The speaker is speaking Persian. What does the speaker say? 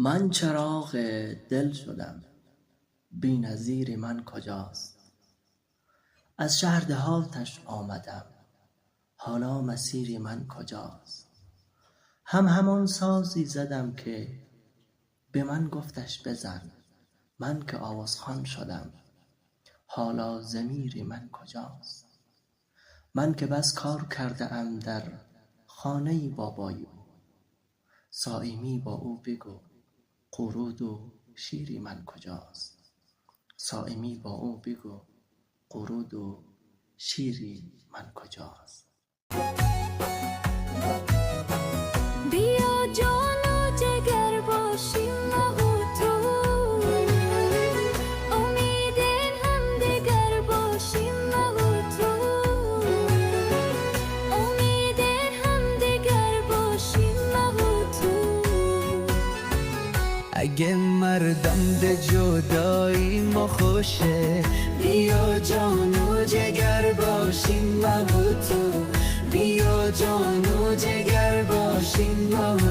من چراغ دل شدم، بی نظیر من کجاست؟ از شهر دهاتش آمدم، حالا مسیر من کجاست؟ همان سازی زدم که به من گفتش بزن، من که آوازخوان شدم، حالا ضمیر من کجاست؟ من که بس کار کرده ام در خانه بابای او، صایمی با او بگو قرود و شیر من کجاست؟ صایمی با او بگو قرود و شیر من کجاست؟ بیا جان و جگر باشیم ما و تو، امید همدیگر باشیم ما و تو، امید همدیگر باشیم ما و تو. اگه مردم به جدایی ما خوشه، بیا جان و جگر باشیم ما و تو، بیا جان و جگر باشیم ما و